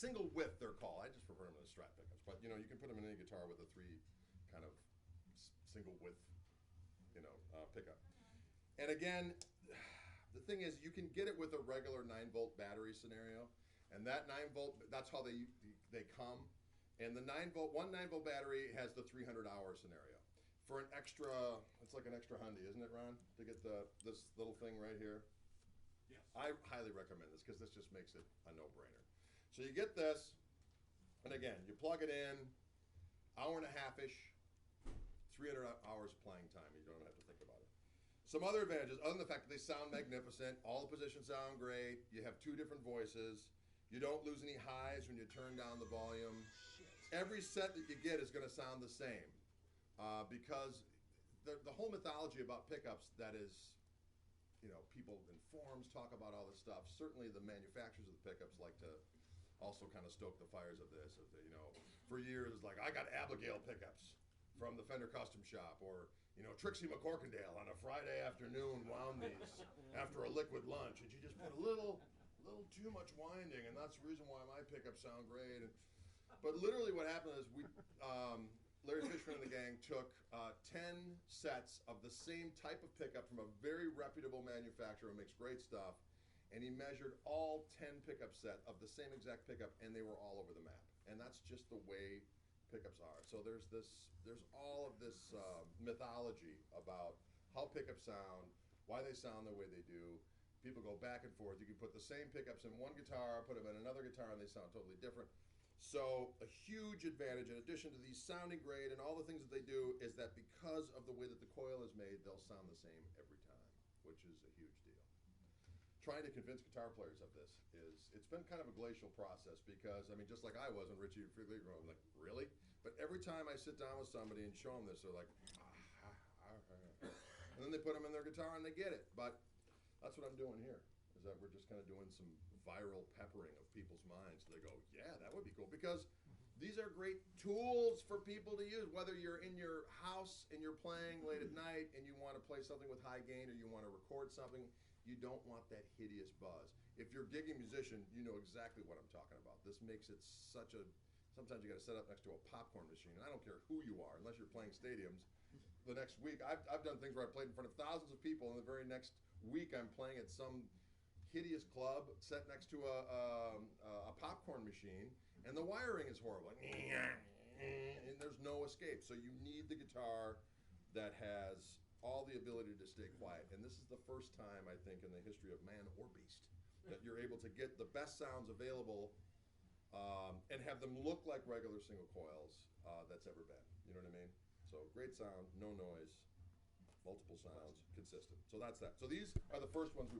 single width they're called. I just prefer them as Strat pickups, but you know you can put them in any guitar with a 3 kind of single width, you know, pickup. And again, the thing is you can get it with a regular 9-volt battery scenario, and that 9-volt, that's how they come. And the 9-volt, one 9-volt battery has the 300-hour scenario. For an extra, it's like an extra hundy, isn't it, Ron? To get this little thing right here. Yes. I highly recommend this because this just makes it a no-brainer. So you get this, and again, you plug it in, hour and a half-ish, 300 hours of playing time. You don't have to think about it. Some other advantages, other than the fact that they sound magnificent, all the positions sound great, you have 2 different voices, you don't lose any highs when you turn down the volume. Every set that you get is going to sound the same because the whole mythology about pickups that is, you know, people in forums talk about all this stuff. Certainly the manufacturers of the pickups like to also kind of stoke the fires of this. You know, for years, like, I got Abigail pickups from the Fender Custom Shop, or, you know, Trixie McCorkindale on a Friday afternoon wound these after a liquid lunch, and she just put a little too much winding, and that's the reason why my pickups sound great. But literally what happened is Larry Fishman and the gang took 10 sets of the same type of pickup from a very reputable manufacturer who makes great stuff, and he measured all 10 pickup set of the same exact pickup, and they were all over the map. And that's just the way pickups are. So there's all of this mythology about how pickups sound, why they sound the way they do. People go back and forth. You can put the same pickups in one guitar, put them in another guitar, and they sound totally different. So a huge advantage, in addition to these sounding great and all the things that they do, is that because of the way that the coil is made, they'll sound the same every time, which is a huge deal. Trying to convince guitar players of this it's been kind of a glacial process because, I mean, just like I was when Richie and Freakley were, I'm like, really? But every time I sit down with somebody and show them this, they're like, and then they put them in their guitar and they get it. But that's what I'm doing here, is that we're just kind of doing some viral peppering of people's minds. They go, yeah, that would be cool, because these are great tools for people to use, whether you're in your house and you're playing late at night and you want to play something with high gain, or you want to record something. You don't want that hideous buzz. If you're a gigging musician, you know exactly what I'm talking about. This makes it such a, sometimes you got to set up next to a popcorn machine, and I don't care who you are, unless you're playing stadiums. The next week, I've done things where I played in front of thousands of people, and the very next week I'm playing at some hideous club set next to a popcorn machine, and the wiring is horrible, and there's no escape. So you need the guitar that has all the ability to stay quiet. And this is the first time, I think, in the history of man or beast that you're able to get the best sounds available and have them look like regular single coils that's ever been. You know what I mean? So great sound, no noise, multiple sounds, consistent. So that's that. So these are the first ones we